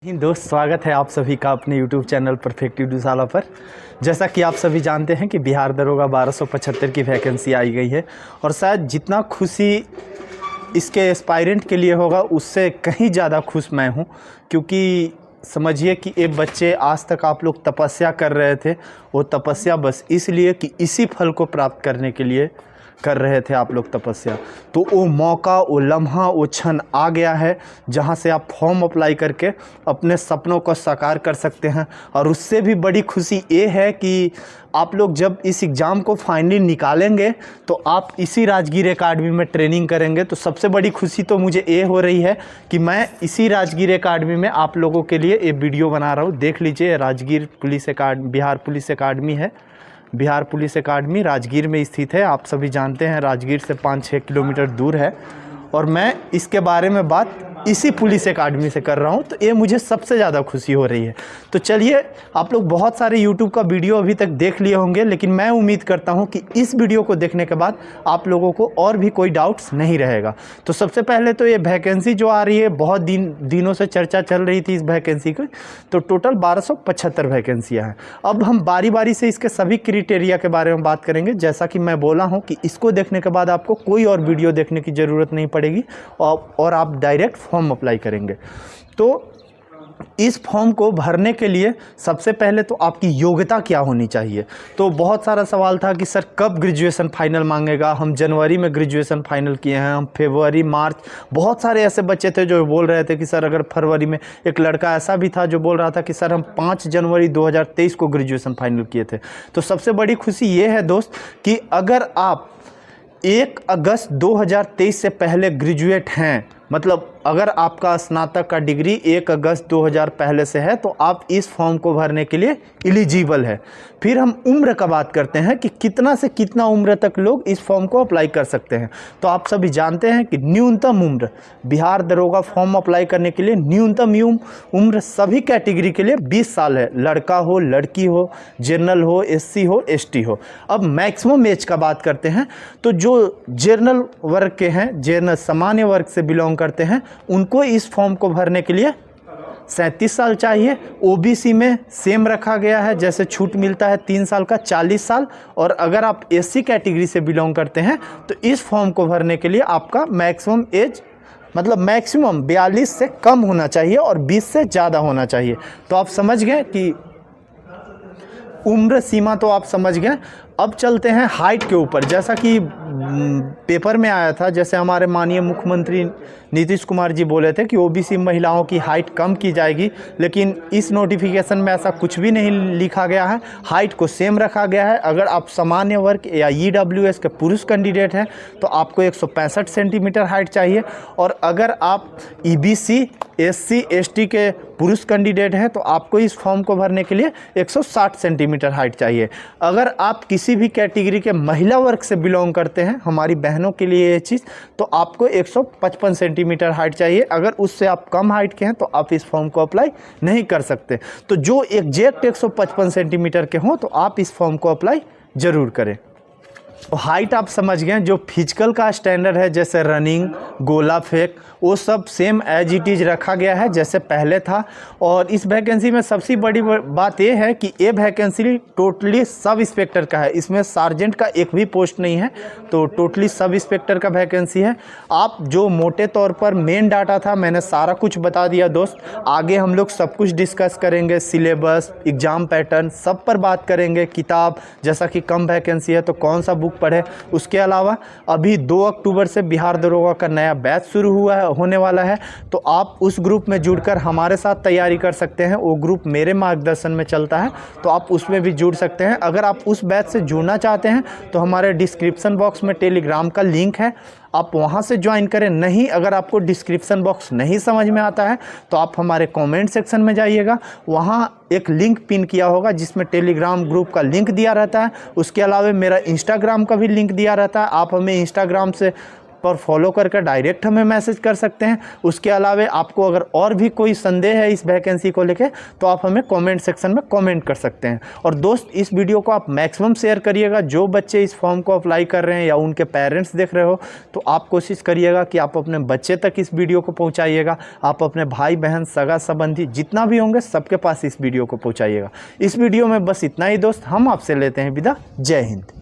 दोस्त, स्वागत है आप सभी का अपने YouTube चैनल परफेक्ट दुसाला पर। जैसा कि आप सभी जानते हैं कि बिहार दरोगा 1275 की वैकेंसी आई गई है और शायद जितना खुशी इसके एस्पायरेंट के लिए होगा उससे कहीं ज़्यादा खुश मैं हूं, क्योंकि समझिए कि ये बच्चे आज तक आप लोग तपस्या कर रहे थे। वो तपस्या बस इसलिए कि इसी फल को प्राप्त करने के लिए कर रहे थे आप लोग तपस्या। तो वो मौका, वो लम्हा, वो क्षण आ गया है जहां से आप फॉर्म अप्लाई करके अपने सपनों को साकार कर सकते हैं। और उससे भी बड़ी खुशी ये है कि आप लोग जब इस एग्ज़ाम को फाइनली निकालेंगे तो आप इसी राजगीर एकेडमी में ट्रेनिंग करेंगे। तो सबसे बड़ी खुशी तो मुझे ये हो रही है कि मैं इसी राजगीर एकेडमी में आप लोगों के लिए ये वीडियो बना रहा हूँ। देख लीजिए, Rajgir police academy, Bihar police academy है। बिहार पुलिस एकेडमी राजगीर में स्थित है। आप सभी जानते हैं राजगीर से 5-6 किलोमीटर दूर है और मैं इसके बारे में बात इसी पुलिस एकेडमी से कर रहा हूं, तो ये मुझे सबसे ज़्यादा खुशी हो रही है। तो चलिए, आप लोग बहुत सारे YouTube का वीडियो अभी तक देख लिए होंगे, लेकिन मैं उम्मीद करता हूं कि इस वीडियो को देखने के बाद आप लोगों को और भी कोई डाउट्स नहीं रहेगा। तो सबसे पहले तो ये वैकेंसी जो आ रही है, बहुत दिनों से चर्चा चल रही थी इस वैकेंसी की। तो टोटल 1275 वैकेंसियाँ हैं। अब हम बारी बारी से इसके सभी क्राइटेरिया के बारे में बात करेंगे। जैसा कि मैं बोला हूँ कि इसको देखने के बाद आपको कोई और वीडियो देखने की ज़रूरत नहीं पड़ेगी और आप डायरेक्ट फॉर्म अप्लाई करेंगे। तो इस फॉर्म को भरने के लिए सबसे पहले तो आपकी योग्यता क्या होनी चाहिए। तो बहुत सारा सवाल था कि सर कब ग्रेजुएशन फाइनल मांगेगा। हम जनवरी में ग्रेजुएशन फाइनल किए हैं, हम फरवरी, मार्च। बहुत सारे ऐसे बच्चे थे जो बोल रहे थे कि सर अगर फरवरी में, एक लड़का ऐसा भी था जो बोल रहा था कि सर हम 5 जनवरी 2023 को ग्रेजुएशन फाइनल किए थे। तो सबसे बड़ी खुशी ये है दोस्त कि अगर आप 1 अगस्त 2023 से पहले ग्रेजुएट हैं, मतलब अगर आपका स्नातक का डिग्री 1 अगस्त 2000 पहले से है, तो आप इस फॉर्म को भरने के लिए एलिजिबल है। फिर हम उम्र का बात करते हैं कि कितना से कितना उम्र तक लोग इस फॉर्म को अप्लाई कर सकते हैं। तो आप सभी जानते हैं कि न्यूनतम उम्र बिहार दरोगा फॉर्म अप्लाई करने के लिए न्यूनतम उम्र सभी कैटेगरी के लिए 20 साल है। लड़का हो, लड़की हो, जनरल हो, SC हो, ST हो। अब मैक्सिमम एज का बात करते हैं, तो जो जनरल वर्ग के हैं, जनरल सामान्य वर्ग से बिलोंग करते हैं, उनको इस फॉर्म को भरने के लिए 37 साल चाहिए। OBC में सेम रखा गया है, जैसे छूट मिलता है 3 साल का, 40 साल। और अगर आप SC कैटेगरी से बिलोंग करते हैं तो इस फॉर्म को भरने के लिए आपका मैक्सिमम एज, मतलब मैक्सिमम 42 से कम होना चाहिए और 20 से ज़्यादा होना चाहिए। तो आप समझ गए कि उम्र सीमा तो आप समझ गए। अब चलते हैं हाइट के ऊपर। जैसा कि पेपर में आया था, जैसे हमारे माननीय मुख्यमंत्री नीतीश कुमार जी बोले थे कि OBC महिलाओं की हाइट कम की जाएगी, लेकिन इस नोटिफिकेशन में ऐसा कुछ भी नहीं लिखा गया है। हाइट को सेम रखा गया है। अगर आप सामान्य वर्ग या EWS के पुरुष कैंडिडेट हैं तो आपको 165 सेंटीमीटर हाइट चाहिए, और अगर आप EBC, SC, ST के पुरुष कैंडिडेट हैं तो आपको इस फॉर्म को भरने के लिए 160 सेंटीमीटर हाइट चाहिए। अगर आप किसी भी कैटेगरी के महिला वर्ग से बिलोंग करते हैं, हमारी बहनों के लिए ये चीज़, तो आपको 155 सेंटीमीटर हाइट चाहिए। अगर उससे आप कम हाइट के हैं तो आप इस फॉर्म को अप्लाई नहीं कर सकते। तो जो एग्जैक्ट 155 सेंटीमीटर के हों तो आप इस फॉर्म को अप्लाई ज़रूर करें। तो हाइट आप समझ गए। जो फिजिकल का स्टैंडर्ड है, जैसे रनिंग, गोला फेंक, वो सब सेम एज इट इज़ रखा गया है जैसे पहले था। और इस वैकेंसी में सबसे बड़ी बात ये है कि ये वैकेंसी टोटली सब इंस्पेक्टर का है। इसमें सार्जेंट का एक भी पोस्ट नहीं है, तो टोटली सब इंस्पेक्टर का वैकेंसी है। आप जो मोटे तौर पर मेन डाटा था, मैंने सारा कुछ बता दिया दोस्त। आगे हम लोग सब कुछ डिस्कस करेंगे, सिलेबस, एग्ज़ाम पैटर्न, सब पर बात करेंगे। किताब, जैसा कि कम वैकेंसी है तो कौन सा बुक पढ़े। उसके अलावा अभी 2 अक्टूबर से बिहार दरोगा का नया बैच शुरू होने वाला है, तो आप उस ग्रुप में जुड़कर हमारे साथ तैयारी कर सकते हैं। वो ग्रुप मेरे मार्गदर्शन में चलता है, तो आप उसमें भी जुड़ सकते हैं। अगर आप उस बैच से जुड़ना चाहते हैं तो हमारे डिस्क्रिप्शन बॉक्स में टेलीग्राम का लिंक है, आप वहां से ज्वाइन करें। नहीं, अगर आपको डिस्क्रिप्शन बॉक्स नहीं समझ में आता है तो आप हमारे कमेंट सेक्शन में जाइएगा, वहां एक लिंक पिन किया होगा जिसमें टेलीग्राम ग्रुप का लिंक दिया रहता है। उसके अलावा मेरा इंस्टाग्राम का भी लिंक दिया रहता है। आप हमें इंस्टाग्राम से पर फॉलो करके डायरेक्ट हमें मैसेज कर सकते हैं। उसके अलावा आपको अगर और भी कोई संदेह है इस वैकेंसी को लेके तो आप हमें कमेंट सेक्शन में कमेंट कर सकते हैं। और दोस्त, इस वीडियो को आप मैक्सिमम शेयर करिएगा। जो बच्चे इस फॉर्म को अप्लाई कर रहे हैं या उनके पेरेंट्स देख रहे हो तो आप कोशिश करिएगा कि आप अपने बच्चे तक इस वीडियो को पहुंचाइएगा। आप अपने भाई बहन सगा संबंधी जितना भी होंगे सबके पास इस वीडियो को पहुंचाइएगा। इस वीडियो में बस इतना ही दोस्त, हम आपसे लेते हैं विदा। जय हिंद।